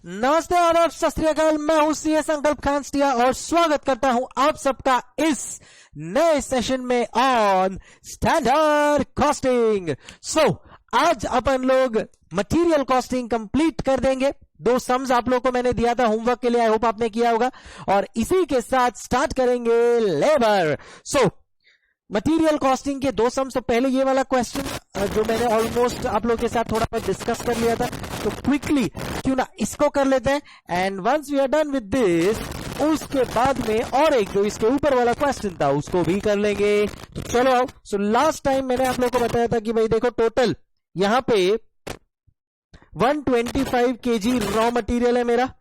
नमस्ते आदाब सत श्री अकाल। मैं हूं सीए संकल्प खानस्टिया और स्वागत करता हूं आप सबका इस नए सेशन में ऑन स्टैंडर्ड कॉस्टिंग। आज अपन लोग मटेरियल कॉस्टिंग कंप्लीट कर देंगे। 2 सम्स आप लोगों को मैंने दिया था होमवर्क के लिए, आई होप आपने किया होगा, और इसी के साथ स्टार्ट करेंगे लेबर। मटेरियल कॉस्टिंग के 2 सम्स। तो पहले ये वाला क्वेश्चन जो मैंने ऑलमोस्ट आप लोगों के साथ थोड़ा बहुत डिस्कस कर लिया था, तो क्विकली क्यों ना इसको कर लेते हैं। And once we are done with this, उसके बाद में और एक जो इसके ऊपर वाला क्वेश्चन था उसको भी कर लेंगे। तो चलो आओ। लास्ट टाइम मैंने आप लोगों को बताया था कि भाई देखो, टोटल यहां पे 125 kg रॉ मटेरियल है मेरा।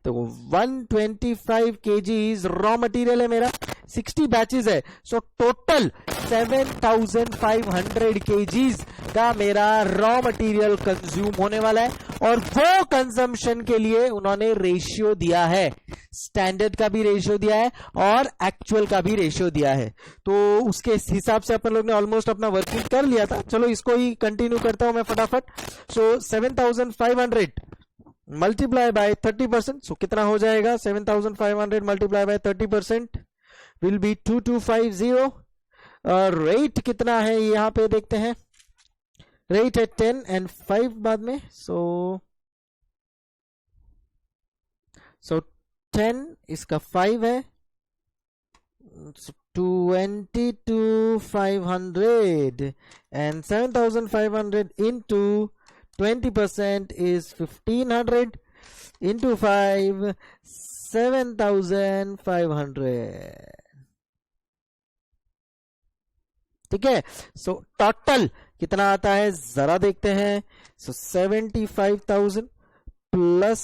तो 125 kg रॉ मटेरियल है मेरा, 60 बैचेस है। टोटल 7500 kgs का मेरा रॉ मटेरियल कंज्यूम होने वाला है, और वो कंजम्पशन के लिए उन्होंने रेशियो दिया है। स्टैंडर्ड का भी रेशियो दिया है और एक्चुअल का भी रेशियो दिया है। तो उसके हिसाब से अपन लोग ने ऑलमोस्ट अपना वर्किंग कर लिया था। चलो इसको ही कंटिन्यू करता हूं मैं फटाफट। 7500 मल्टीप्लाई बाय 30%। कितना हो जाएगा? 7500 multiply by 30% will be 2250। Rate कितना है यहां पे देखते हैं। रेट है 10 एंड 5 बाद में। सो 10 इसका 5 है। 22,500 एंड 7,500 इंटू 20% is 1500 into 5, 7500। ठीक है। टोटल कितना आता है जरा देखते हैं। 75,000 प्लस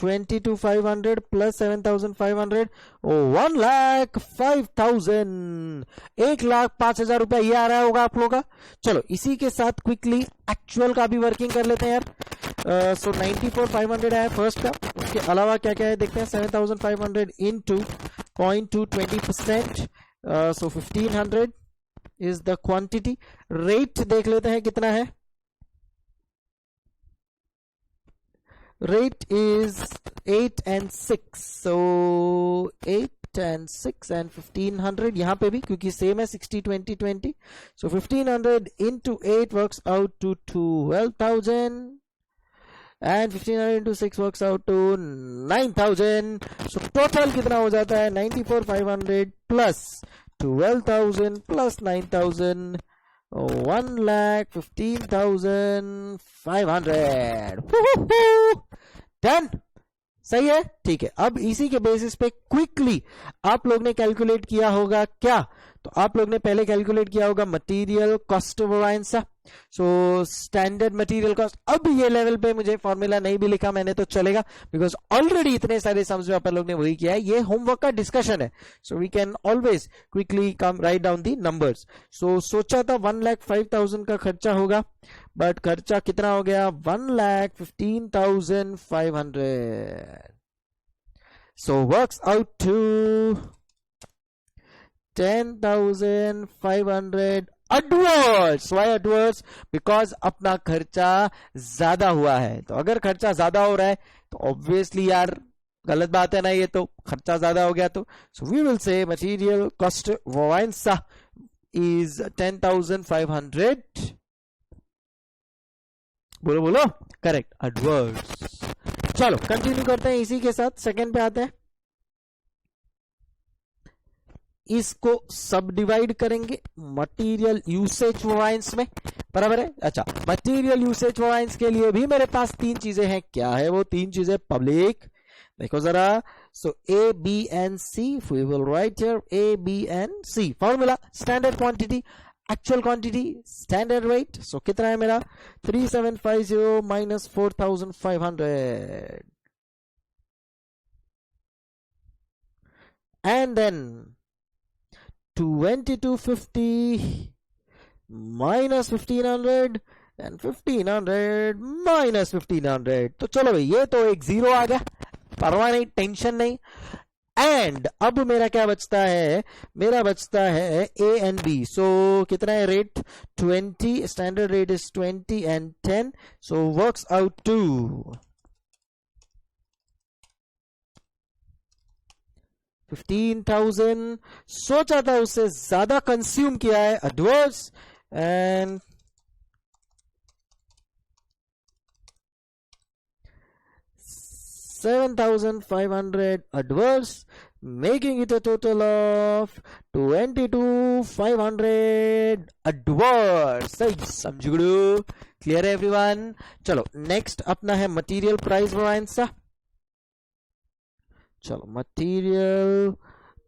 22,500 प्लस 7,500, 1,05,000, 1,05,000 रुपया ये आ रहा होगा आप लोगों का। चलो इसी के साथ क्विकली एक्चुअल का भी वर्किंग कर लेते हैं यार। 94,500 आया फर्स्ट का। उसके अलावा क्या क्या है देखते हैं। 7,500 into 0.2 20%, 1,500 is the quantity. Rate देख लेते हैं कितना है। Rate is 8 and 6, so 8 and 6 and 1500 यहां पे भी, क्योंकि सेम है 60 20 20। So 1500 into 8 works out to 12,000 and 1500 into 6 works out to 9,000। So total कितना हो जाता है? 94,500 plus 12,000 plus 9,000, 1,15,500। डन। सही है, ठीक है। अब इसी के बेसिस पे क्विकली आप लोग ने कैलकुलेट किया होगा क्या? तो आप लोग ने पहले कैलकुलेट किया होगा material cost variance. Standard material cost. अब ये लेवल पे मुझे फॉर्मूला नहीं भी लिखा मैंने तो चलेगा, बिकॉज ऑलरेडी इतने सारे सम्स में अपन लोग ने वही किया है। ये होमवर्क का डिस्कशन है, so we can always quickly come write down the numbers. सोचा था 1,05,000 का खर्चा होगा, बट खर्चा कितना हो गया? 1,15,500। So works out to 10,500 adverse. Why adverse? Because अपना खर्चा ज्यादा हुआ है। तो अगर खर्चा ज्यादा हो रहा है तो ऑब्वियसली यार गलत बात है ना, ये तो खर्चा ज्यादा हो गया। तो so we will say material cost variance is 10,500। बोलो बोलो, करेक्ट, एडवर्ड्स। चलो कंटिन्यू करते हैं इसी के साथ। सेकंड पे आते हैं। इसको सब डिवाइड करेंगे मटेरियल यूसेज वेरिएंस में, बराबर है। अच्छा, मटेरियल यूसेज वेरिएंस के लिए भी मेरे पास 3 चीजें हैं। क्या है वो 3 चीजें? पब्लिक, देखो जरा। So A B and C, we will write here A B and C. Formula standard quantity, actual quantity, standard rate. So कितना है मेरा? 3750 minus 4,500 and then 2250 minus 1500 and 1500 minus 1500। तो चलो भाई, ये तो एक 0 आ गया, परवाह नहीं, टेंशन नहीं। एंड अब मेरा क्या बचता है? मेरा बचता है ए एंड बी। सो कितना है rate? 20, standard rate is 20 and 10, so works out to 15,000 सोचा था उससे ज्यादा कंज्यूम किया है adverse and 7,500 adverse, making it a total of 22,500 adverse. सही समझो, क्लियर है एवरीवन। चलो नेक्स्ट अपना है मटेरियल प्राइस वेरिएंस। चलो मटेरियल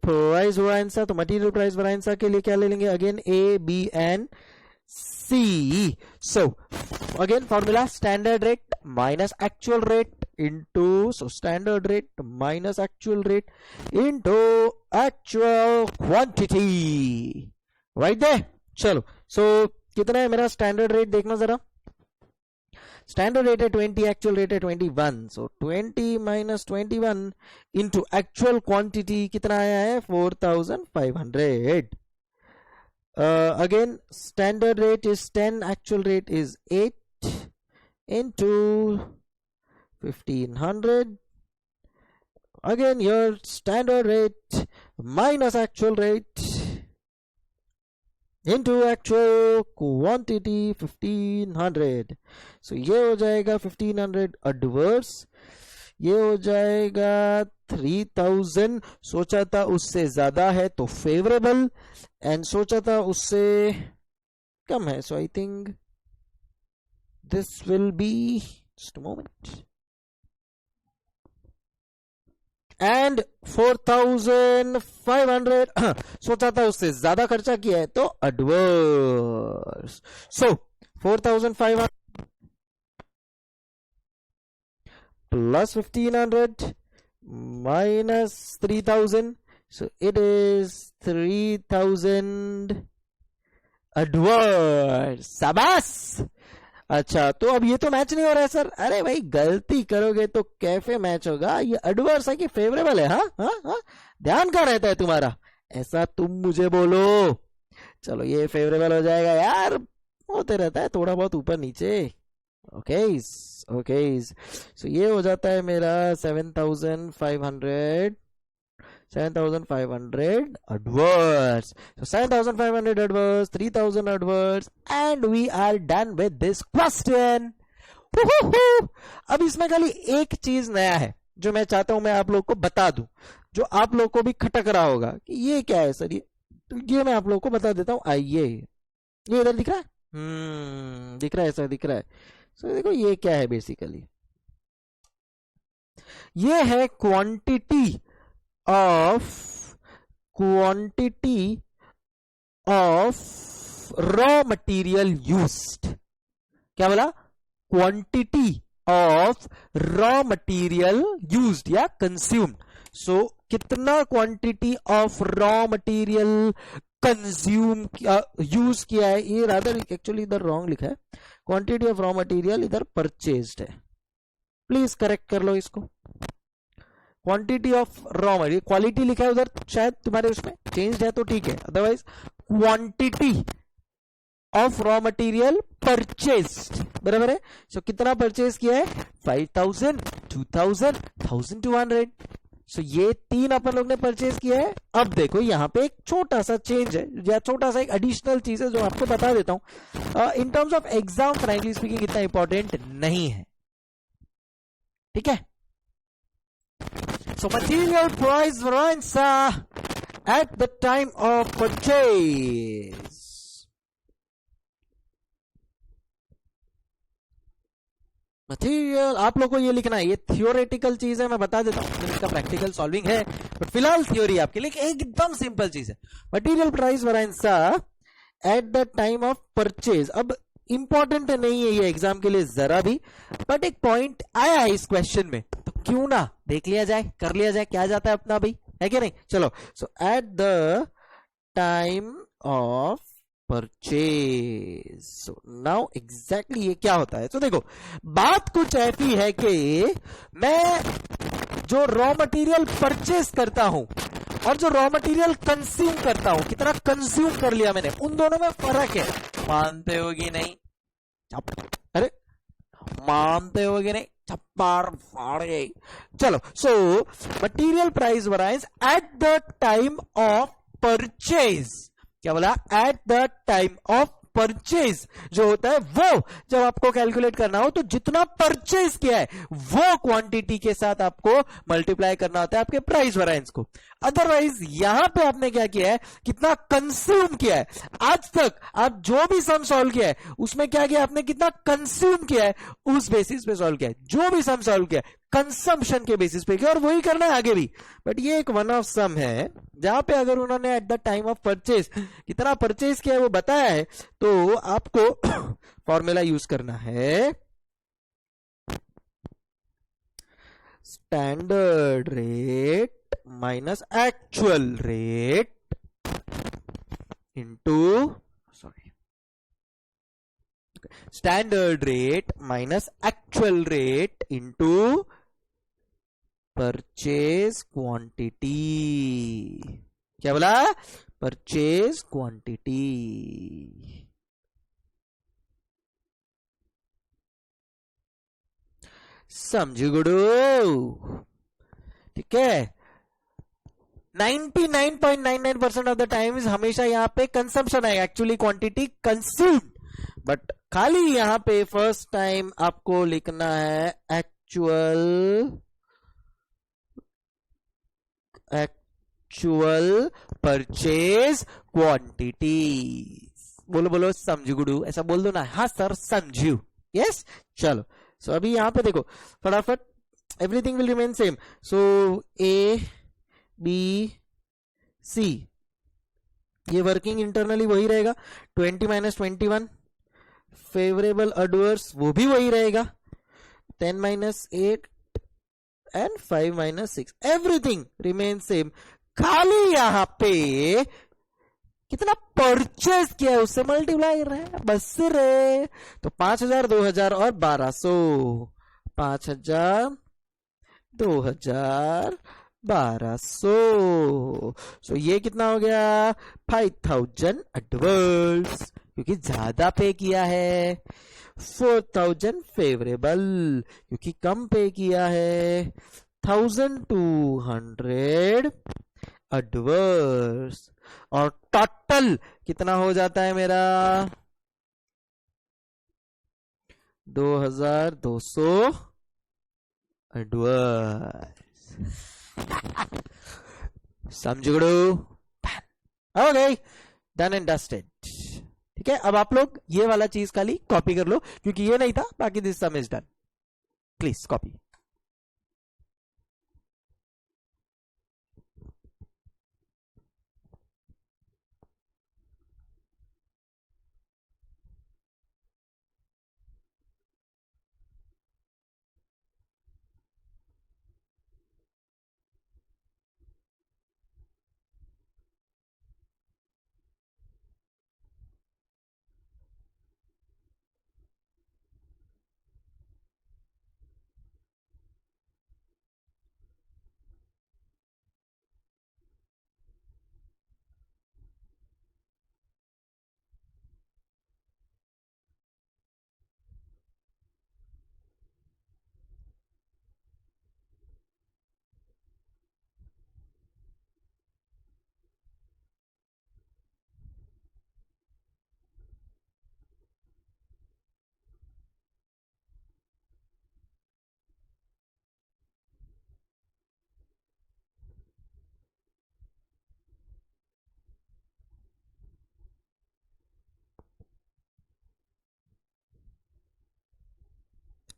प्राइस वेरिएंस, तो मटेरियल प्राइस वेरिएंस के लिए क्या ले लेंगे, again A B and C. So again formula standard rate minus actual rate into, so standard rate minus actual rate into actual quantity, right there। चलो so कितना है मेरा स्टैंडर्ड रेट, देखना जरा। स्टैंडर्ड रेट है 20, एक्चुअल रेट है 21, so 20 minus 21 into actual quantity कितना आया है 4,500। Again standard rate is 10, actual rate is 8 into 1,500, again your standard rate minus actual rate into actual quantity 1,500, so ये हो जाएगा 1,500 adverse, ये हो जाएगा 3,000, सोचा था उससे ज्यादा है तो फेवरेबल, एंड सोचा था उससे कम है, so I think this will be, just a moment, and 4,500 सोचा था उससे ज्यादा खर्चा किया है तो adverse. So 4,500 plus 1,500 minus 3,000, so it is 3,000 adverse. शाबाश। अच्छा तो अब ये तो मैच नहीं हो रहा है सर। अरे भाई गलती करोगे तो कैफे मैच होगा, ये एडवर्स है कि फेवरेबल है? हाँ हाँ हाँ, ध्यान कहाँ रहता है तुम्हारा, ऐसा तुम मुझे बोलो। चलो ये फेवरेबल हो जाएगा यार, होते रहता है थोड़ा बहुत ऊपर नीचे। ओके ओके, सो ये हो जाता है मेरा 7,500 adverse. So 7,500 adverse, 3,000 adverse, and we are done with this question. अब इसमें खाली एक चीज नया है जो मैं चाहता हूं मैं आप लोग को बता दूं, जो आप लोग को भी खटक रहा होगा कि ये क्या है सर, ये तो ये मैं आप लोग को बता देता हूं। आइए, ये इधर दिख रहा है, दिख रहा है सर, दिख रहा है। सो देखो ये क्या है, बेसिकली ये है quantity of raw material used। क्या बोला? Quantity of raw material used या कंज्यूम्ड। सो कितना quantity of raw material consume use किया है, ये रादर एक्चुअली इधर रॉन्ग लिखा है, क्वांटिटी ऑफ रॉ मटेरियल इधर परचेज्ड है, प्लीज करेक्ट कर लो इसको। Quantity of raw material, quality लिखा है उधर, शायद तुम्हारे उसमें चेंज है तो ठीक है, otherwise quantity of raw material purchased, बराबर है। सो कितना परचेज किया है? 5,000, 2,000, 1,200। सो ये तीन अपन लोग ने परचेज किया है। अब देखो यहाँ पे एक छोटा सा चेंज है या छोटा सा एक एडिशनल चीज है जो आपको बता देता हूं। In terms of exam frankly speaking इतना इंपॉर्टेंट नहीं है, ठीक है। So material price variance at the time of purchase. Material आप लोग को ये लिखना है, ये थियोरेटिकल चीज है, मैं बता देता हूँ इसका प्रैक्टिकल सॉल्विंग है, बट फिलहाल थ्योरी आपके लिए एकदम सिंपल चीज है। Material price variance eight the time of purchase. अब इंपॉर्टेंट नहीं है ये एग्जाम के लिए जरा भी, बट एक पॉइंट आया है इस क्वेश्चन में तो क्यों ना देख लिया जाए, कर लिया जाए, क्या जाता है अपना भाई, है कि नहीं। चलो, so at the time of purchase, so now exactly ये क्या होता है। तो देखो बात कुछ ऐसी है कि मैं जो रॉ मटेरियल परचेज करता हूं और जो रॉ मटेरियल कंज्यूम करता हूं, कितना कंज्यूम कर लिया मैंने, उन दोनों में फर्क है। मानते हो कि नहीं? अरे मानते हो कि नहीं? छप्पर फाड़े। चलो, so material price varies at the time of purchase. क्या बोला? At the time of purchase जो होता है वो, जब आपको कैलकुलेट करना हो तो जितना परचेज किया है वो क्वांटिटी के साथ आपको मल्टीप्लाई करना होता है आपके प्राइस वराइंस को। अदरवाइज यहां पे आपने क्या किया है, कितना कंज्यूम किया है। आज तक आप जो भी सम सॉल्व किया है उसमें क्या किया आपने, कितना कंज्यूम किया है उस बेसिस पे सॉल्व किया है। जो भी सम सॉल्व किया है कंजम्पशन के बेसिस पे किया, और वही करना है आगे भी। बट ये एक वन ऑफ सम है जहां पे अगर उन्होंने eight the time of purchase कितना परचेज किया है वो बताया है, तो आपको फॉर्मूला यूज करना है standard rate minus actual rate into, sorry, standard rate minus actual rate into purchase quantity. क्या बोला? Purchase quantity. समझ गुडू? ठीक है। 99.99% ऑफ द टाइम्स हमेशा यहां पे कंजम्पशन आएगा, एक्चुअली क्वांटिटी कंज्यूम्ड। बट खाली यहां पे फर्स्ट टाइम आपको लिखना है एक्चुअल परचेज क्वांटिटी। बोलो बोलो समझू गुडू, ऐसा बोल दो ना। हाँ सर समझू, यस। चलो, सो अभी यहां पे देखो फटाफट, everything will remain same. So A B C, ये वर्किंग इंटरनली वही रहेगा। 20 माइनस 21 फेवरेबल एडवर्स वो भी वही रहेगा। 10 minus 8 and 5 minus 6 everything remain same. खाली यहां पे कितना परचेज किया है उससे मल्टीप्लाई कर रहे हैं बस रे। तो 5000, 2000 और 1200। 5000, 2000, 1200। सो ये कितना हो गया? 5000 एडवर्स, क्योंकि ज्यादा पे किया है। 4000 फेवरेबल, क्योंकि कम पे किया है। 1200 एडवर्स। और टोटल कितना हो जाता है मेरा? 2200 एडवर्स। समझो? Okay, done and dusted. ठीक है, अब आप लोग ये वाला चीज खाली कॉपी कर लो, क्योंकि ये नहीं था, बाकी this some is done. Please copy.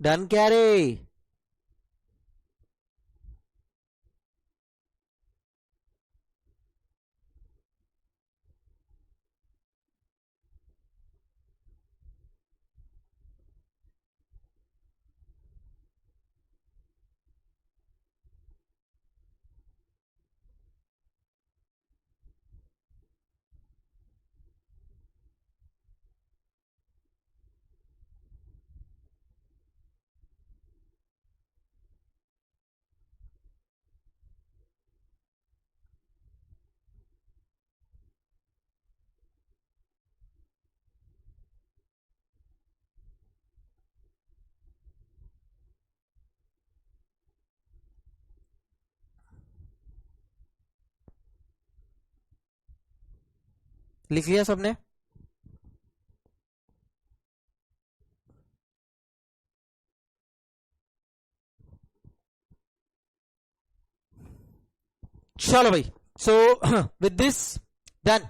Done क्या रे? लिख लिया सबने? चलो भाई, सो विद दिस डन।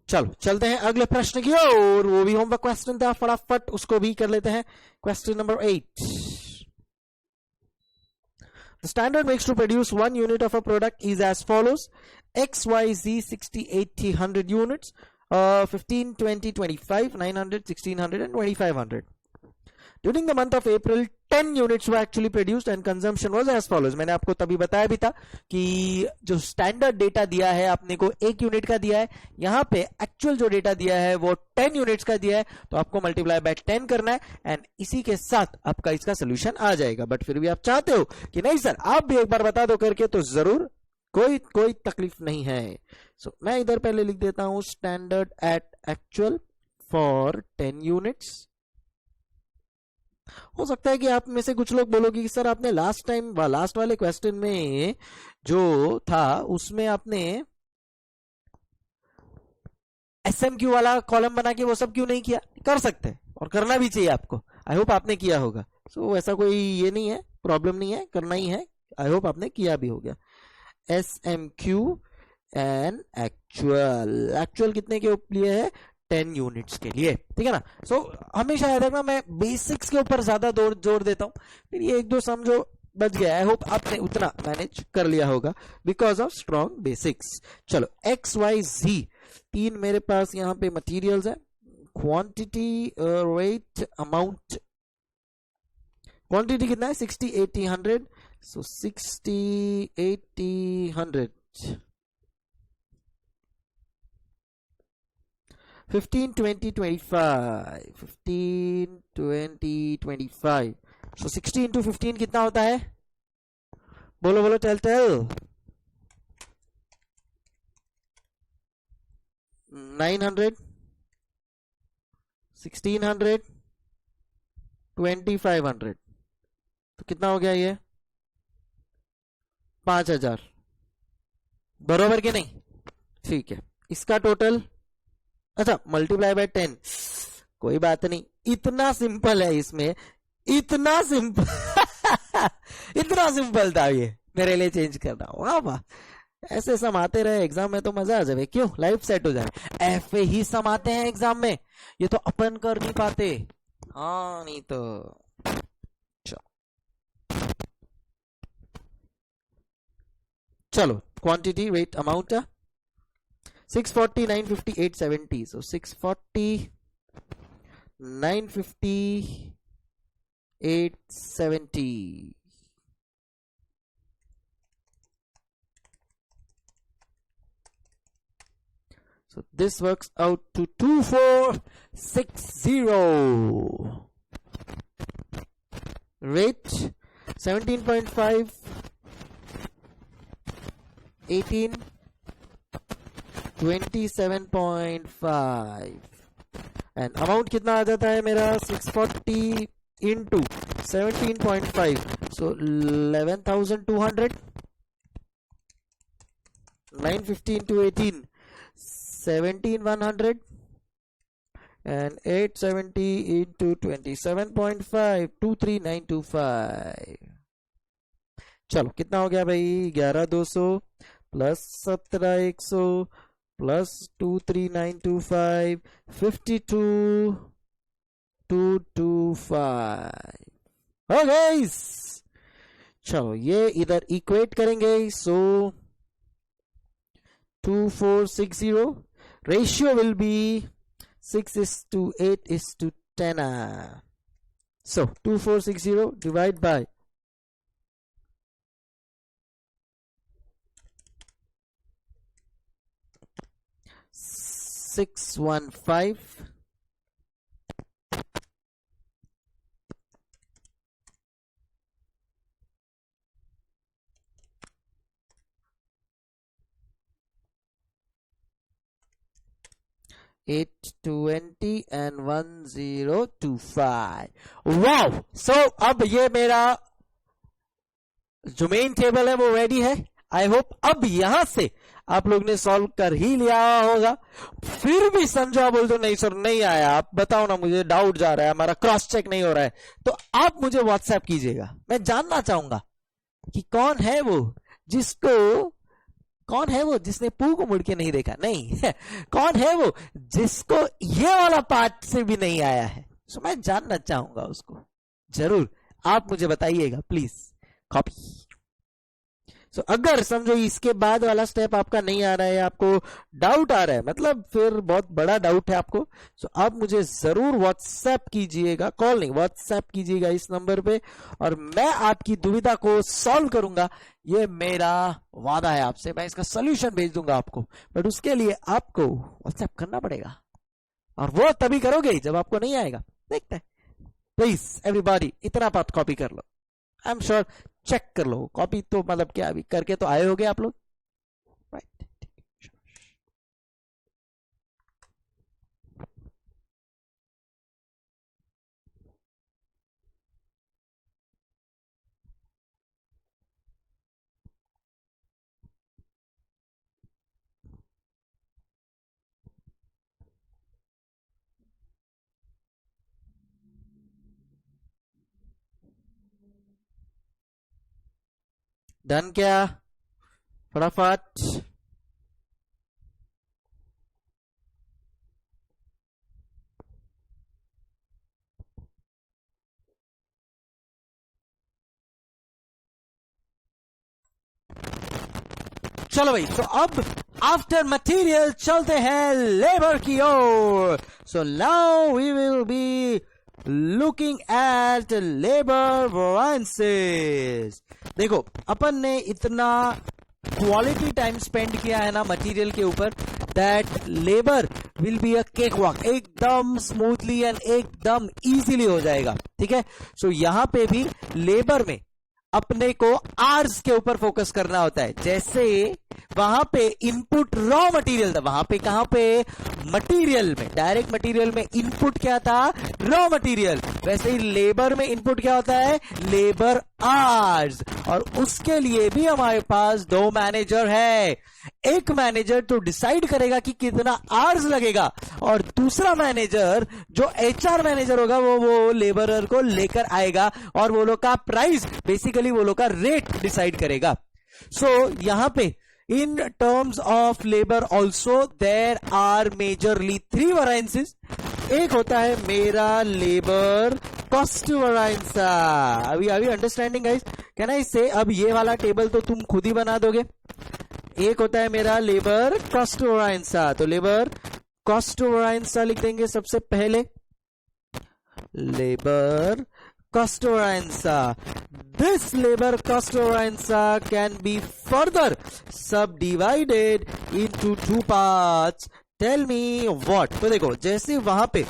चलो चलते हैं अगले प्रश्न की ओर, वो भी होमवर्क क्वेश्चन था, फटाफट उसको भी कर लेते हैं। Question number 8। The standard mix to produce 1 unit of a product is as follows: XYZ 60, 80, 100 units, 15, 20, 25, 900, 1600 and 2500. During the month of April, 10 units were actually produced and consumption was as follows. मैंने आपको तभी बताया भी था कि जो standard data दिया है आपने को 1 यूनिट का दिया है, यहाँ पे एक्चुअल जो डेटा दिया है वो 10 यूनिट्स का दिया है, तो आपको मल्टीप्लाई बाय 10 करना है एंड इसी के साथ आपका इसका सोल्यूशन आ जाएगा। बट फिर भी आप चाहते हो कि नहीं सर आप भी एक बार बता दो करके, तो जरूर, कोई तकलीफ नहीं है। सो मैं इधर पहले लिख देता हूं standard at actual for 10 units. हो सकता है कि आप में से कुछ लोग बोलोगे कि सर आपने लास्ट वाले क्वेश्चन में जो था उसमें आपने एसएमक्यू वाला कॉलम बना के वो सब क्यों नहीं किया? कर सकते हैं और करना भी चाहिए आपको। आई होप आपने किया होगा। सो ऐसा कोई ये नहीं है, प्रॉब्लम नहीं है, करना ही है। आई होप आपने किया भी होगा। एसएमक्यू एंड एक्चुअल कितने के लिए है? 10 यूनिट्स के लिए, ठीक है ना। सो हमेशा याद रखना, मैं बेसिक्स के ऊपर ज्यादा जोर देता हूँ, फिर ये एक दो समझो बच गया। आई होप आपने उतना मैनेज कर लिया होगा बिकॉज ऑफ स्ट्रॉन्ग बेसिक्स। चलो एक्स वाई जी 3 मेरे पास यहाँ पे मटेरियल्स है। Quantity, rate, amount. क्वांटिटी कितना है? 60, 80, 100। सो 60, 80, 100। 15, 20, 25, 15, 20, 25। सो 60 इंटू 15 कितना होता है? बोलो बोलो, टेल टेल। 900, 1600, 2500। तो कितना हो गया ये? 5000। बरोबर के नहीं? ठीक है, इसका टोटल, अच्छा मल्टीप्लाई बाय 10। कोई बात नहीं, इतना सिंपल है इसमें, इतना सिंपल इतना सिंपल था ये मेरे लिए चेंज करना। वाह वाह, ऐसे सम आते रहे एग्जाम में तो मजा आ जाए। क्यों? लाइफ सेट हो जाए। ऐसे ही सम आते हैं एग्जाम में, ये तो अपन कर नहीं पाते। हाँ नहीं तो। चलो quantity, rate, amount 640, 950, 870। so 640, 950, 870। so this works out to 2460। rate 17.5, 18, 27.5 and amount कितना आ जाता है मेरा? 640 into 17.5, so 11,200। 950 into 18, 17,100 and 870 into 27.5, 23925। चलो कितना हो गया भाई? 11,200 प्लस 17,100 प्लस 23925, 52,225। हो गाइस, चलो ये इधर इक्वेट करेंगे। So 2460 ratio will be 6:8:10। So 2460 divide by 615, 820 and 1025. Wow, so अब ये मेरा जो मेन टेबल है वो रेडी है। आई होप अब यहां से आप लोग ने सॉल्व कर ही लिया होगा। फिर भी समझो बोल दो नहीं सर नहीं आया, आप बताओ ना, मुझे डाउट जा रहा है, हमारा क्रॉस चेक नहीं हो रहा है, तो आप मुझे व्हाट्सएप कीजिएगा। मैं जानना चाहूंगा कि कौन है वो जिसने पू को मुड़ के नहीं देखा, नहीं कौन है वो जिसको ये वाला पार्ट से भी नहीं आया है। सो मैं जानना चाहूंगा उसको, जरूर आप मुझे बताइएगा प्लीज। कॉपी। सो अगर समझो इसके बाद वाला स्टेप आपका नहीं आ रहा है, आपको डाउट आ रहा है, मतलब फिर बहुत बड़ा डाउट है आपको, सो आप मुझे जरूर व्हाट्सएप कीजिएगा, कॉल नहीं व्हाट्सएप कीजिएगा इस नंबर पे, और मैं आपकी दुविधा को सॉल्व करूंगा। ये मेरा वादा है आपसे, मैं इसका सोल्यूशन भेज दूंगा आपको, बट उसके लिए आपको व्हाट्सएप करना पड़ेगा, और वो तभी करोगे जब आपको नहीं आएगा। देखते हैं, प्लीज एवरीबॉडी इतना पार्ट कॉपी कर लो। आई एम श्योर चेक कर लो, कॉपी तो मतलब क्या अभी करके तो आए होगे आप लोग, राइट। डन क्या, फटाफट। चलो भाई, तो अब आफ्टर मटेरियल चलते हैं लेबर की ओर। So now we will be looking at labour variances. देखो अपन ने इतना क्वालिटी टाइम स्पेंड किया है ना मटेरियल के ऊपर, that labour will be a cake walk, एकदम स्मूथली एंड एकदम इजीली हो जाएगा। ठीक है, सो यहां पे भी लेबर में अपने को आर्स के ऊपर फोकस करना होता है। जैसे वहां पे इनपुट रॉ मटेरियल था, वहां पे कहां पे मटेरियल में, डायरेक्ट मटेरियल में इनपुट क्या था, रॉ मटेरियल। वैसे ही लेबर में इनपुट क्या होता है, लेबर आर्स। और उसके लिए भी हमारे पास दो मैनेजर है। एक मैनेजर तो डिसाइड करेगा कि कितना आर्स लगेगा, और दूसरा मैनेजर जो एचआर मैनेजर होगा वो लेबरर को लेकर आएगा, और वो लोग का प्राइस, बेसिकली वो लोग का रेट डिसाइड करेगा। सो यहां पे in terms of labor also there are majorly 3 variances. एक होता है मेरा लेबर कॉस्ट वेरिएंस। अभी अंडरस्टैंडिंग गाइस, कैन आई से अब ये वाला टेबल तो तुम खुद ही बना दोगे। एक होता है मेरा लेबर कॉस्ट वेरिएंस, तो लेबर कॉस्ट वेरिएंस लिख देंगे सबसे पहले, labour cost variance. This labor cost variance can be further subdivided into 2 parts. Tell me what? तो देखो जैसे वहां पे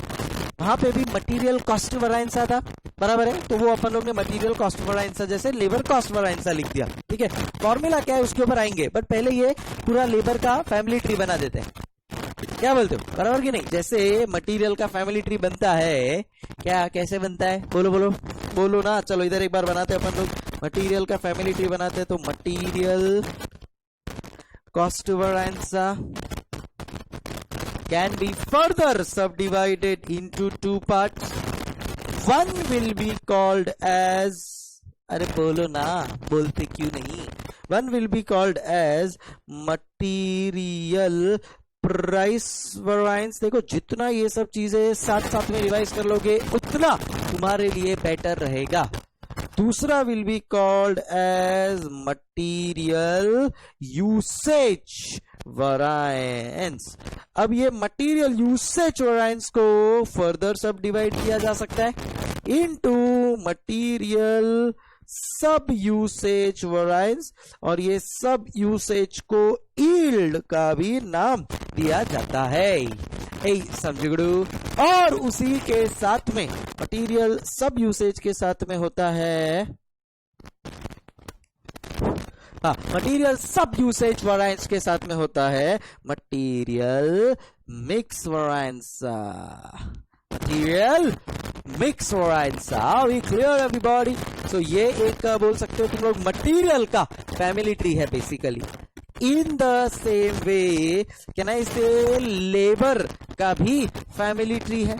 भी मटेरियल कॉस्ट वेरिएंस था, बराबर है, तो वो अपन लोग ने मटेरियल कॉस्ट वेरिएंस जैसे लेबर कॉस्ट वेरिएंस लिख दिया। ठीक है, फॉर्मूला क्या है उसके ऊपर आएंगे, बट पहले ये पूरा लेबर का फैमिली ट्री बना देते हैं। क्या बोलते हो, बराबर की नहीं? जैसे मटेरियल का फैमिली ट्री बनता है, क्या कैसे बनता है, बोलो ना। चलो इधर एक बार बनाते हैं अपन लोग, मटेरियल का फैमिली ट्री बनाते हैं। तो material cost variance can be further subdivided into 2 parts. One will be called as, अरे बोलो ना, बोलते क्यों नहीं? One will be called as material price variance. देखो जितना ये सब चीजें साथ साथ में रिवाइज कर लोगे उतना तुम्हारे लिए बेटर रहेगा। दूसरा will be called as material usage variance. अब ये मटीरियल यूसेज वेरिएंस को फर्दर सब डिवाइड किया जा सकता है into material sub usage variance, और ये सब यूसेज को यील्ड का भी नाम दिया जाता है। समझगड़ू। और उसी के साथ में मटेरियल सब यूसेज के साथ में होता है, मटेरियल सब यूसेज वेरिएंस के साथ में होता है material mix variance, material mix variance. We clear everybody? So ये एक बोल सकते हो तुम लोग मटीरियल का फैमिली ट्री है basically. In the same way can I say labour का भी फैमिली ट्री है।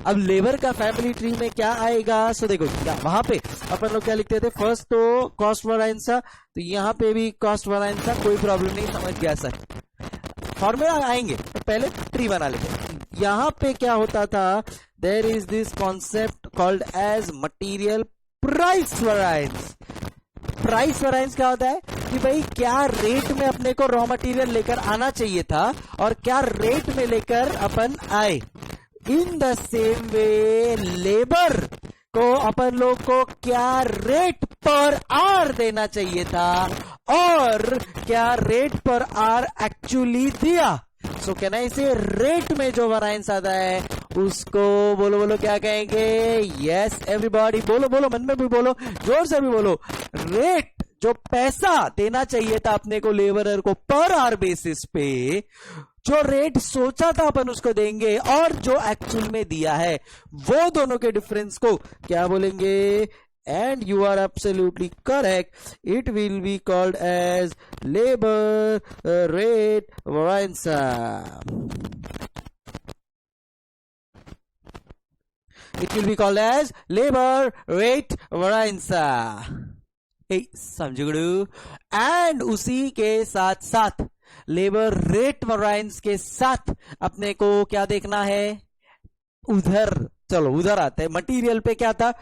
अब लेबर का फैमिली ट्री में क्या आएगा? सो देखो क्या वहां पे अपन लोग क्या लिखते थे, फर्स्ट तो कॉस्ट वराइंसा, तो यहाँ पे भी कॉस्ट वराइंसा, कोई प्रॉब्लम नहीं, समझ गया सर। फॉर्मूला आएंगे तो पहले ट्री बना लेते। यहाँ पे क्या होता था, there is this concept called as material price variance. Price variance क्या होता है कि भाई क्या रेट में अपने को रॉ मटेरियल लेकर आना चाहिए था और क्या रेट में लेकर अपन आए। इन द सेम वे लेबर को अपन लोग को क्या रेट पर आवर देना चाहिए था और क्या रेट पर आवर एक्चुअली दिया। सो कैन आई से रेट में जो वराइंस आता है उसको बोलो बोलो क्या कहेंगे? यस एवरीबॉडी, बोलो बोलो, मन में भी बोलो, जोर से भी बोलो। रेट, जो पैसा देना चाहिए था अपने को लेबरर को पर आवर बेसिस पे, जो रेट सोचा था अपन उसको देंगे और जो एक्चुअल में दिया है, वो दोनों के डिफरेंस को क्या बोलेंगे? And you are absolutely correct. It will be called as labor rate variance. It will be called as labor rate variance. समझो। एंड उसी के साथ साथ लेबर रेट वराइंस के साथ अपने को क्या देखना है? उधर चलो उधर आते हैं। मटीरियल पे क्या था?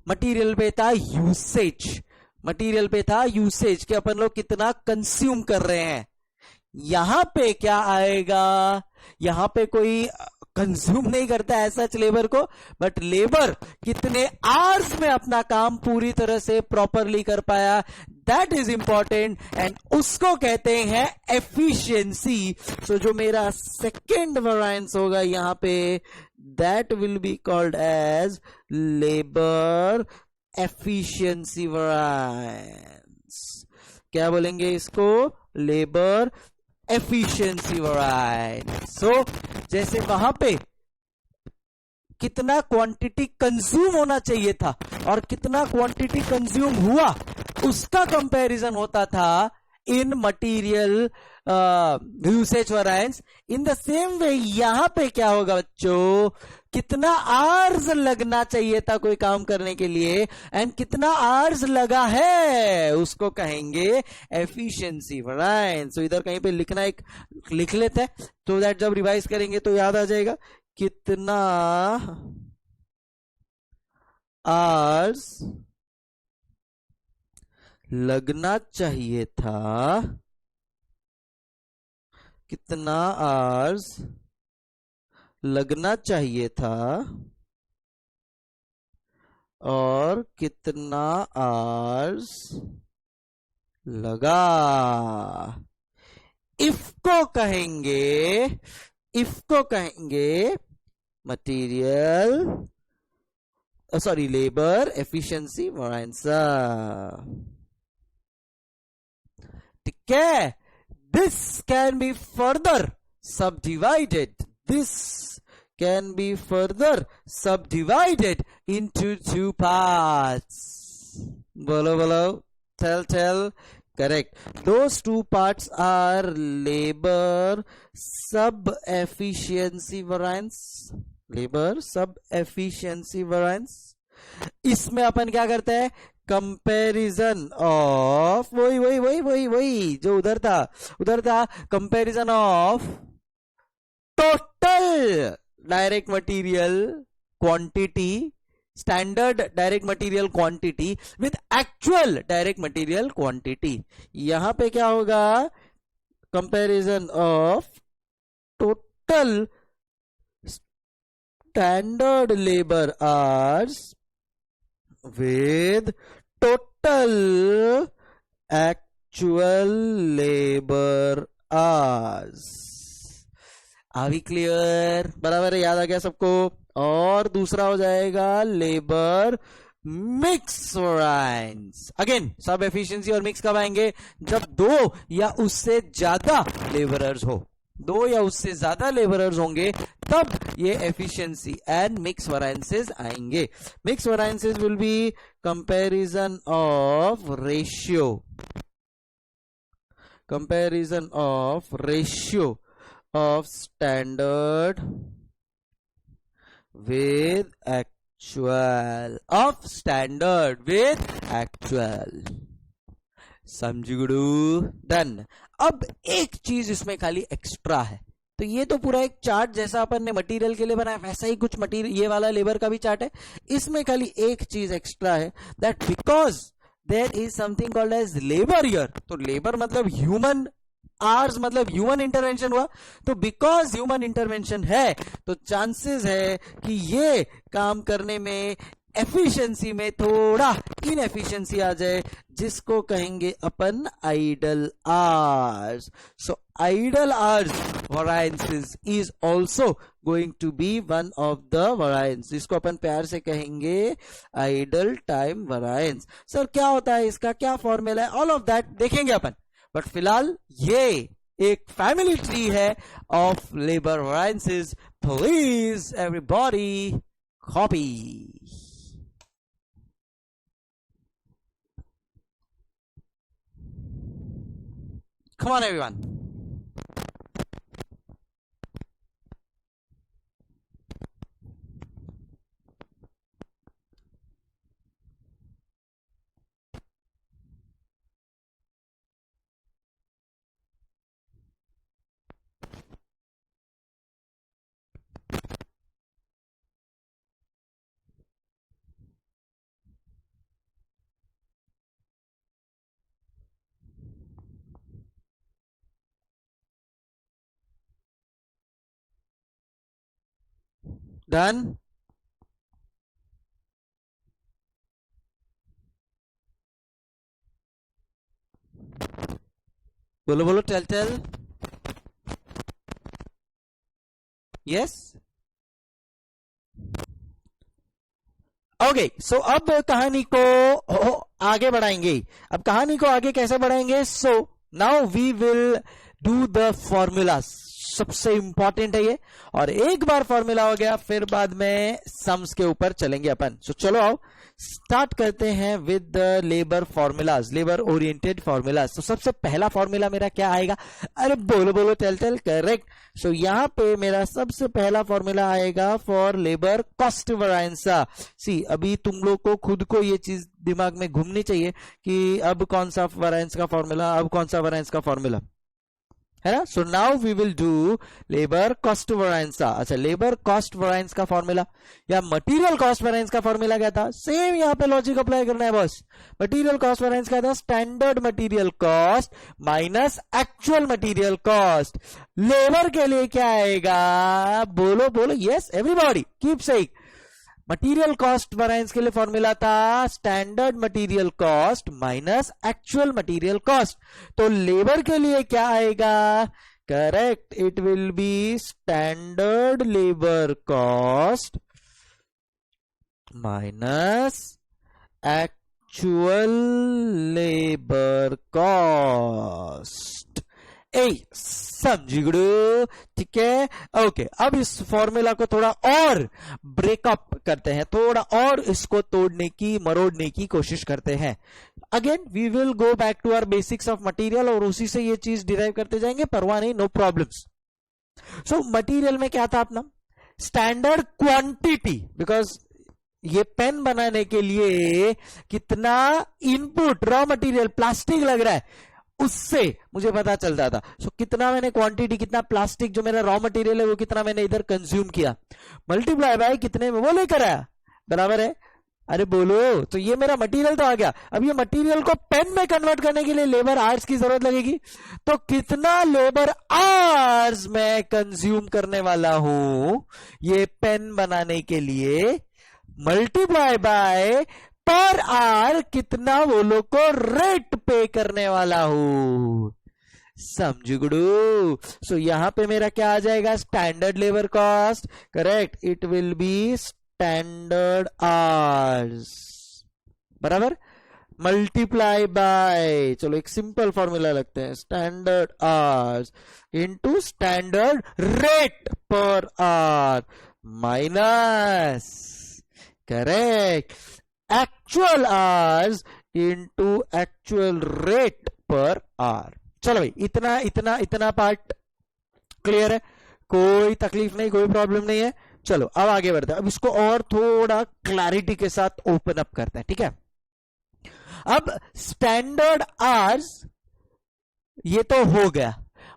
मटीरियल पे था यूसेज। मटीरियल पे था यूसेज कि अपन लोग कितना कंज्यूम कर रहे हैं। यहां पे क्या आएगा? यहां पे कोई कंज्यूम नहीं करता है सच लेबर को, बट लेबर कितने आवर्स में अपना काम पूरी तरह से प्रॉपरली कर पाया, दैट इज इंपॉर्टेंट एंड उसको कहते हैं एफिशिएंसी। सो जो मेरा सेकेंड वराइंस होगा यहां पे, that will be called as labour efficiency variance. क्या बोलेंगे इसको? Labour efficiency वराइंस। सो जैसे वहां पे कितना क्वांटिटी कंज्यूम होना चाहिए था और कितना क्वांटिटी कंज्यूम हुआ, उसका कंपैरिजन होता था in material usage variance. In the same way यहां पे क्या होगा बच्चों? कितना आवर्स लगना चाहिए था कोई काम करने के लिए एंड कितना आवर्स लगा है, उसको कहेंगे एफिशिएंसी वराइंस। तो इधर कहीं पे लिखना, एक लिख लेते हैं तो दैट जब रिवाइज करेंगे तो याद आ जाएगा। कितना आवर्स लगना चाहिए था, कितना आवर्स लगना चाहिए था और कितना आवर्स लगा। इफ को कहेंगे मटीरियल लेबर एफिशिएंसी वराइंस। ठीक है? This can be further subdivided. This can be further subdivided into two parts. Bolo bolo. Tell. Correct. Those two parts are labor sub efficiency variance. Labor sub efficiency variance. इसमें अपन क्या करते हैं? Comparison of वही जो उधर था comparison of total direct material quantity, standard direct material quantity with actual direct material quantity. यहां पे क्या होगा? Comparison of total standard labour hours with total actual labor hours. Are we clear? बराबर है, याद आ गया सबको? और दूसरा हो जाएगा लेबर मिक्स वराइंस। अगेन सब एफिशिएंसी और मिक्स कब आएंगे? जब दो या उससे ज्यादा लेबरर्स हो। दो या उससे ज्यादा लेबरर्स होंगे तब ये एफिशिएंसी एंड मिक्स वेरिएंसेस आएंगे. Mix variances will be comparison of ratio of standard with actual समझ गुडू. डन. अब एक चीज इसमें खाली एक्स्ट्रा है. तो ये तो पूरा एक चार्ट जैसा अपन ने मटेरियल के लिए बनाया वैसा ही कुछ मटेरियल ये वाला लेबर का भी चार्ट है. इसमें खाली एक चीज एक्स्ट्रा है that because there is something called as labour year. तो लेबर मतलब ह्यूमन आवर्स मतलब ह्यूमन इंटरवेंशन हुआ. तो बिकॉज ह्यूमन इंटरवेंशन है तो चांसेस है कि ये काम करने में एफिशिएंसी में थोड़ा इनएफिशिएंसी आ जाए जिसको कहेंगे अपन idle hours. So idle hours variances is also going to be one of the variance जिसको अपन प्यार से कहेंगे आइडल टाइम वेरिएंस. सर क्या होता है इसका क्या फॉर्मूला है ऑल ऑफ दैट देखेंगे अपन. बट फिलहाल ये एक फैमिली ट्री है of labour variances. Please everybody copy. Come on everyone. Done. बोलो बोलो टेल. यस. ओके सो अब कहानी को आगे बढ़ाएंगे. अब कहानी को आगे कैसे बढ़ाएंगे. So now we will do the formulas. सबसे इंपॉर्टेंट है ये. और एक बार फॉर्मूला हो गया फिर बाद में सम्स के ऊपर चलेंगे अपन. सो चलो आओ स्टार्ट करते हैं with the labour formulas labour oriented formulas. तो सबसे पहला फॉर्मूला मेरा क्या आएगा. अरे बोलो बोलो टेल करेक्ट. सो यहां पे मेरा सबसे पहला फॉर्मूला आएगा फॉर लेबर कॉस्ट वेरिएंस. सी अभी तुम लोग को खुद को ये चीज दिमाग में घूमनी चाहिए कि अब कौन सा वेरिएंस का फॉर्मूला अब कौन सा वेरिएंस का फॉर्मूला है ना. So now we will do labour cost variance. अच्छा लेबर कॉस्ट वेरिएंस का फॉर्मूला या मटेरियल कॉस्ट वेरिएंस का फॉर्मूला क्या था. सेम यहां पे लॉजिक अप्लाई करना है बस. मटेरियल कॉस्ट वेरिएंस क्या था. Standard material cost minus actual material cost. Labour के लिए क्या आएगा. बोलो बोलो yes everybody keep saying. Material cost variance के लिए फॉर्मूला था standard material cost minus actual material cost. तो लेबर के लिए क्या आएगा. Correct it will be standard labour cost minus actual labour cost. समझी गुरु. ठीक है ओके. अब इस फॉर्मूला को थोड़ा और ब्रेकअप करते हैं. थोड़ा और इसको तोड़ने की मरोड़ने की कोशिश करते हैं. Again we will go back to our basics of material और उसी से ये चीज डिराइव करते जाएंगे. परवाह नहीं नो प्रॉब्लम्स. सो मटेरियल में क्या था अपना स्टैंडर्ड क्वांटिटी. बिकॉज ये पेन बनाने के लिए कितना इनपुट रॉ मटेरियल प्लास्टिक लग रहा है उससे मुझे पता चलता था. सो कितना मैंने क्वांटिटी कितना प्लास्टिक जो मेरा रॉ मटेरियल है वो कितना मैंने इधर कंज्यूम किया मल्टीप्लाई बाय कितने में वो लेकर आया. बराबर है. अरे बोलो. तो ये मेरा मटेरियल तो आ गया. अब ये मटेरियल को पेन में कन्वर्ट करने के लिए लेबर आवर्स की जरूरत लगेगी. तो कितना लेबर आवर्स मैं कंज्यूम करने वाला हूं ये पेन बनाने के लिए मल्टीप्लाई बाय पर आवर कितना वो लोग को रेट पे करने वाला हूं. समझ गुडू. सो यहां पे मेरा क्या आ जाएगा standard labour cost. Correct it will be standard hours. बराबर. मल्टीप्लाई बाय, चलो एक सिंपल फॉर्मूला लगते हैं, standard hours into standard rate per hour minus, correct, actual hours into actual rate per our. चलो भाई, इतना इतना इतना पार्ट क्लियर है, कोई तकलीफ नहीं, कोई प्रॉब्लम नहीं है। चलो अब आगे बढ़ते हैं, अब इसको और थोड़ा क्लैरिटी के साथ ओपन अप करते हैं, ठीक है। अब स्टैंडर्ड आवर्स ये तो हो गया,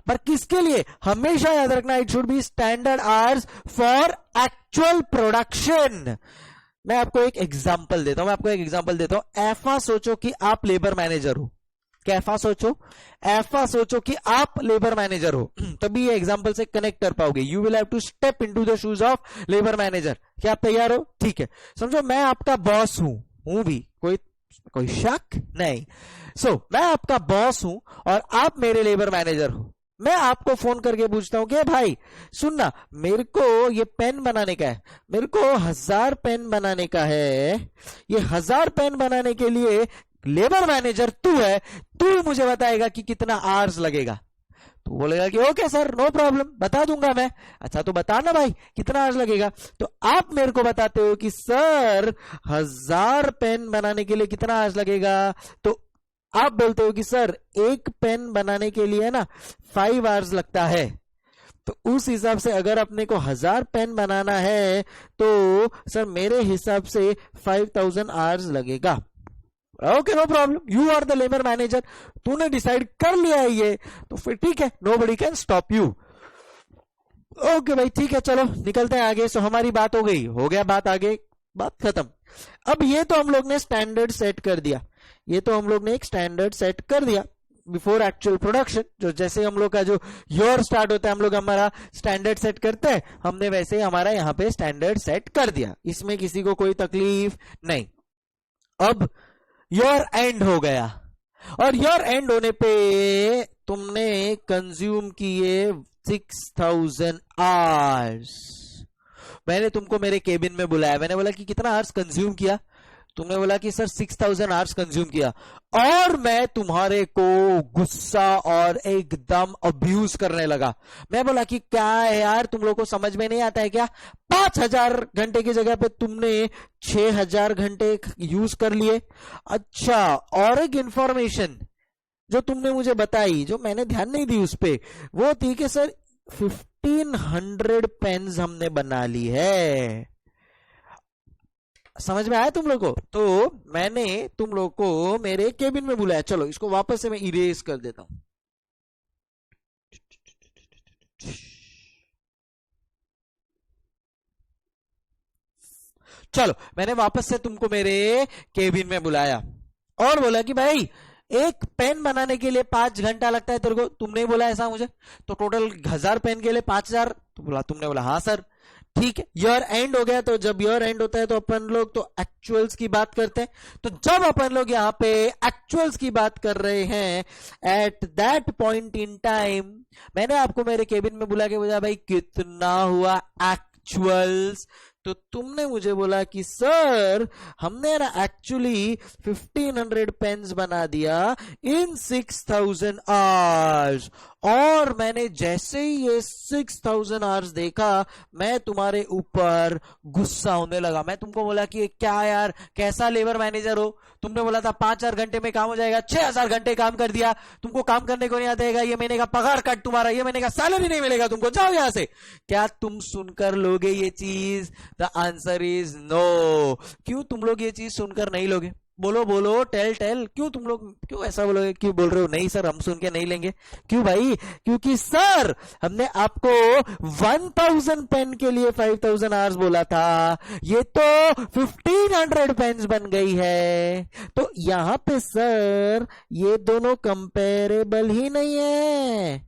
पर किसके लिए, हमेशा याद रखना, it should be standard hours for actual production. मैं आपको एक एग्जांपल देता हूं, ऐसा सोचो कि आप लेबर मैनेजर हो, कैसा सोचो, ऐसा सोचो कि आप लेबर मैनेजर हो, तभी ये एग्जांपल से कनेक्ट कर पाओगे। You will have to step into the shoes of labour manager. क्या आप तैयार हो? ठीक है, समझो मैं आपका बॉस हूं भी, कोई शक नहीं। मैं आपका बॉस हूं और आप मेरे लेबर मैनेजर हो। मैं आपको फोन करके पूछता हूं कि भाई सुनना, मेरे को ये पेन बनाने का है, मेरे को 1000 पेन बनाने का है, ये 1000 पेन बनाने के लिए लेबर मैनेजर तू है, तू मुझे बताएगा कि कितना आवर्स लगेगा। तो बोलेगा कि ओके सर, नो प्रॉब्लम, बता दूंगा मैं। अच्छा तो बताना भाई कितना आवर्स लगेगा। तो आप मेरे को बताते हो कि सर 1000 पेन बनाने के लिए कितना आवर्स लगेगा। तो आप बोलते हो कि सर एक पेन बनाने के लिए ना 5 आवर्स लगता है। तो उस हिसाब से अगर अपने को 1000 पेन बनाना है तो सर मेरे हिसाब से 5000 आवर्स लगेगा। Okay, no problem, you are the labour manager, तूने डिसाइड कर लिया है ये, तो फिर ठीक है, nobody can stop you. Okay भाई, ठीक है, चलो निकलते हैं आगे। सो हमारी बात हो गई, हो गया बात आगे, बात खत्म। अब ये तो हम लोग ने स्टैंडर्ड सेट कर दिया, ये तो हम लोग ने एक स्टैंडर्ड सेट कर दिया बिफोर एक्चुअल प्रोडक्शन। जो जैसे हम लोग का जो ईयर स्टार्ट होता है, हम लोग हमारा स्टैंडर्ड सेट करते हैं, हमने वैसे ही हमारा यहाँ पे स्टैंडर्ड सेट कर दिया, इसमें किसी को कोई तकलीफ नहीं। अब ईयर एंड हो गया, और ईयर एंड होने पे तुमने कंज्यूम किए 6000 आवर्स। मैंने तुमको मेरे केबिन में बुलाया, मैंने बोला कि कितना आवर्स कंज्यूम किया, तुमने बोला कि सर 6000 आवर्स कंज्यूम किया, और मैं तुम्हारे को गुस्सा और एकदम अब्यूज करने लगा। मैं बोला कि क्या है यार, तुम लोग को समझ में नहीं आता है क्या, 5000 घंटे की जगह पे तुमने 6000 घंटे यूज कर लिए। अच्छा, और एक इंफॉर्मेशन जो तुमने मुझे बताई, जो मैंने ध्यान नहीं दी उस पे, वो थी कि सर 1500 पेन्स हमने बना ली है। समझ में आया तुम लोग को? तो मैंने तुम लोग को मेरे केबिन में बुलाया। चलो इसको वापस से मैं इरेज कर देता हूं। चलो मैंने वापस से तुमको मेरे केबिन में बुलाया और बोला कि भाई एक पेन बनाने के लिए 5 घंटा लगता है तेरे को, तुमने बोला ऐसा मुझे, तो टोटल 1000 पेन के लिए 5000, तो बोला, तुमने बोला हाँ सर, ठीक है। ईयर एंड हो गया, तो जब ईयर एंड होता है तो अपन लोग तो एक्चुअल्स की बात करते हैं। तो जब अपन लोग यहाँ पे एक्चुअल्स की बात कर रहे हैं, at that point in time मैंने आपको मेरे केबिन में बुला के बोला भाई कितना हुआ एक्चुअल्स, तो तुमने मुझे बोला कि सर हमने ना एक्चुअली 1500 पेन्स बना दिया इन 6000 आवर्स। और मैंने जैसे ही ये 6000 आवर्स देखा, मैं तुम्हारे ऊपर गुस्सा होने लगा। मैं तुमको बोला कि क्या यार, कैसा लेबर मैनेजर हो, तुमने बोला था 5000 घंटे में काम हो जाएगा, 6000 घंटे काम कर दिया, तुमको काम करने को नहीं आता है, ये महीने का पगार कट तुम्हारा, ये महीने का सैलरी नहीं मिलेगा तुमको, जाओ यहां से। क्या तुम सुनकर लोगे ये चीज? The answer is no. क्यों तुम लोग ये चीज सुनकर नहीं लोगे? बोलो बोलो, टेल, क्यों तुम लोग क्यों ऐसा बोलोगे, क्यों बोल रहे हो नहीं सर हम सुन के नहीं लेंगे? क्यों भाई? क्योंकि सर हमने आपको 1000 पेन के लिए 5000 आवर्स बोला था, ये तो 1500 पेन्स बन गई है। तो यहां पे सर ये दोनों कंपेरेबल ही नहीं है,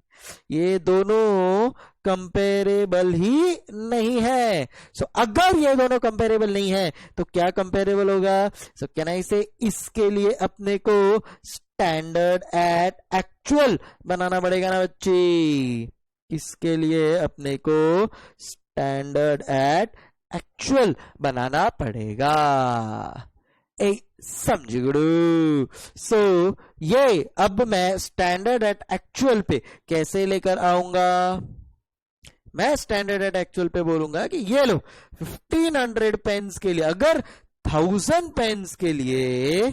ये दोनों कंपेरेबल ही नहीं है। सो अगर ये दोनों कंपेरेबल नहीं है तो क्या कंपेरेबल होगा? सो कैन आई से इसके लिए अपने को स्टैंडर्ड एट एक्चुअल बनाना पड़ेगा ना बच्चे, इसके लिए अपने को स्टैंडर्ड एट एक्चुअल बनाना पड़ेगा। ए समझगड़ू। सो ये अब मैं स्टैंडर्ड एट एक्चुअल पे कैसे लेकर आऊंगा? मैं स्टैंडर्ड एट एक्चुअल पे बोलूंगा कि ये लो 1500 पेन्स के लिए, अगर 1000 पेन्स के लिए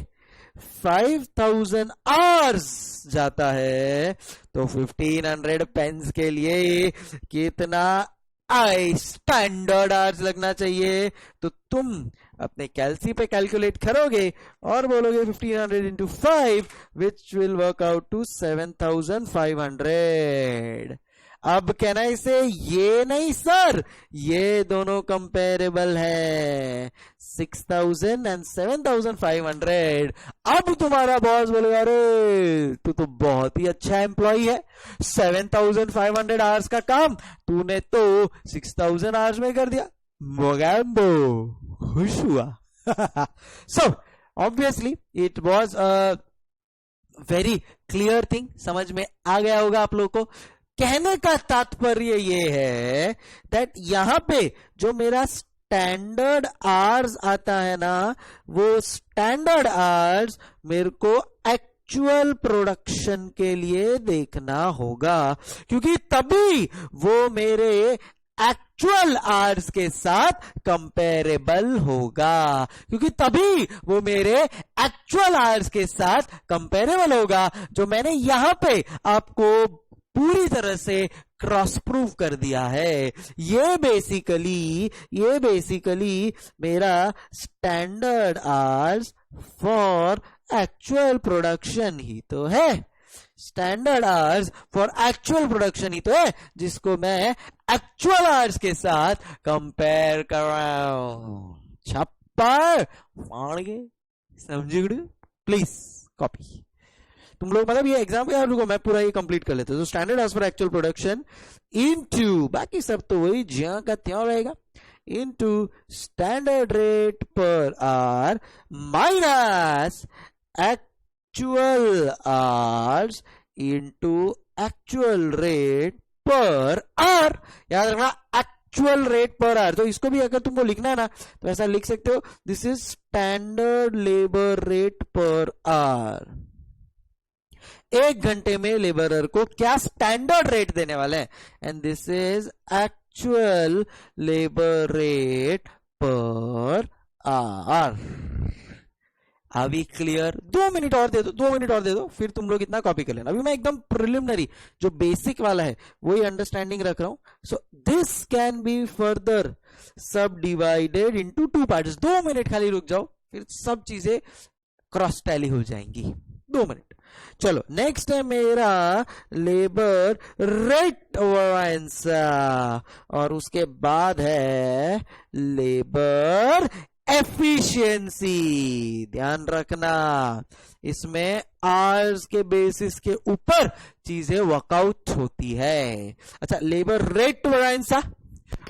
5000 आवर्स जाता है तो 1500 पेन्स के लिए कितना स्टैंडर्ड आवर्स लगना चाहिए? तो तुम अपने कैलसी पे कैलकुलेट करोगे और बोलोगे 1500 into 5 which will work out to 7500। अब कहना इसे ये नहीं सर, ये दोनों कंपेरेबल है, 6000 एंड 7500। अब तुम्हारा बॉस बोलेगा अरे तू तो बहुत ही अच्छा एम्प्लॉई है, 7500 आवर्स का काम तूने तो 6000 आवर्स में कर दिया। मोगैम्बो खुश हुआ। So obviously it was a very clear thing, समझ में आ गया होगा आप लोगों को। कहने का तात्पर्य ये है दैट यहां पे जो मेरा स्टैंडर्ड आवर्स आता है ना, वो स्टैंडर्ड आवर्स मेरे को एक्चुअल प्रोडक्शन के लिए देखना होगा, क्योंकि तभी वो मेरे एक्चुअल आवर्स के साथ कंपेरेबल होगा, क्योंकि तभी वो मेरे एक्चुअल आवर्स के साथ कंपेरेबल होगा, जो मैंने यहां पे आपको पूरी तरह से क्रॉस प्रूफ कर दिया है। ये बेसिकली मेरा standard hours for actual production ही तो है, standard hours for actual production ही तो है, जिसको मैं एक्चुअल आवर्स के साथ कंपेयर कर रहा हूं। छप्पा फाड़ गए, समझे? प्लीज कॉपी तुम लोग, मतलब ये एग्जाम यार रुको मैं पूरा ये कंप्लीट कर लेते हैं। तो standard as for actual production into, बाकी सब तो वही ज्यां का त्यों रहेगा, into standard rate per hour minus actual hours into actual rate per hour. याद रखना एक्चुअल रेट पर आवर, तो इसको भी अगर तुमको लिखना है ना तो ऐसा लिख सकते हो, this is standard labour rate per our. 1 घंटे में लेबरर को क्या स्टैंडर्ड रेट देने वाले हैं, and this is actual labour rate per our. अभी क्लियर? 2 मिनट और दे दो, 2 मिनट और दे दो, फिर तुम लोग इतना कॉपी कर लेना। अभी मैं एकदम प्रिलिमिनरी जो बेसिक वाला है वही अंडरस्टैंडिंग रख रहा हूं। So this can be further सब डिवाइडेड इनटू 2 पार्ट्स। 2 मिनट खाली रुक जाओ, फिर सब चीजें क्रॉस टैली हो जाएंगी। 2 मिनट। चलो नेक्स्ट है मेरा लेबर रेट वेरिएंस, और उसके बाद है लेबर एफिशिएंसी। ध्यान रखना इसमें आवर्स के बेसिस के ऊपर चीजें वर्कआउट होती है। अच्छा, लेबर रेट वेरिएंस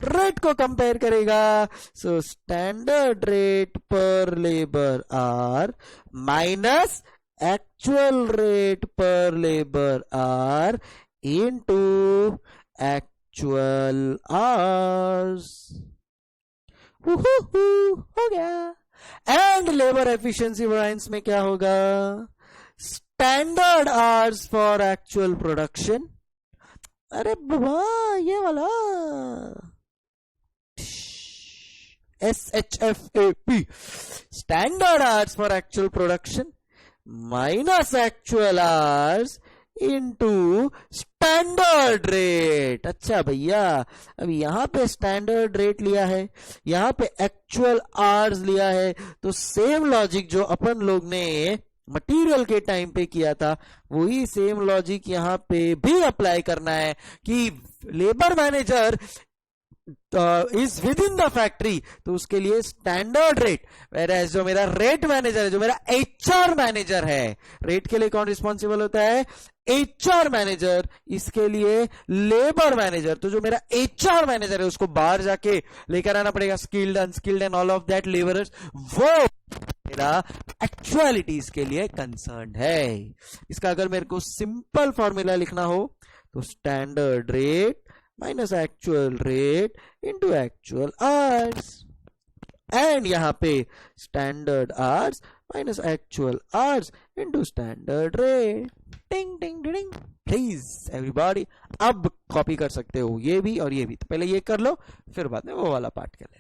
रेट को कंपेयर करेगा, सो स्टैंडर्ड रेट पर labour hour minus actual rate पर labour hour into actual hours. हो गया। एंड लेबर एफिशिएंसी वेरिएंस में क्या होगा? Standard hours for actual production. अरे बाबा ये वाला SHFAP, standard hours for actual production minus actual hours into standard rate. अच्छा भैया, अब यहां पे स्टैंडर्ड रेट लिया है, यहां पे एक्चुअल आवर्स लिया है, तो सेम लॉजिक जो अपन लोग ने मटेरियल के टाइम पे किया था वही सेम लॉजिक यहां पे भी अप्लाई करना है कि labour manager is with in the factory, तो उसके लिए स्टैंडर्ड रेट, वेयरएज जो मेरा रेट मैनेजर है, जो मेरा HR मैनेजर है, रेट के लिए कौन रिस्पॉन्सिबल होता है? HR मैनेजर, इसके लिए लेबर मैनेजर। तो जो मेरा HR मैनेजर है उसको बाहर जाके लेकर आना पड़ेगा, skilled unskilled and all of that labourers, वो मेरा एक्चुअलिटीज के लिए कंसर्न है। इसका अगर मेरे को सिंपल फॉर्मूला लिखना हो तो standard rate minus actual rate into actual hours. And यहाँ पे standard hours minus actual hours into standard rate. टिंग टिंग टिंग। प्लीज एवरीबॉडी अब कॉपी कर सकते हो ये भी और ये भी, तो पहले ये कर लो फिर बाद में वो वाला पार्ट कर लेना।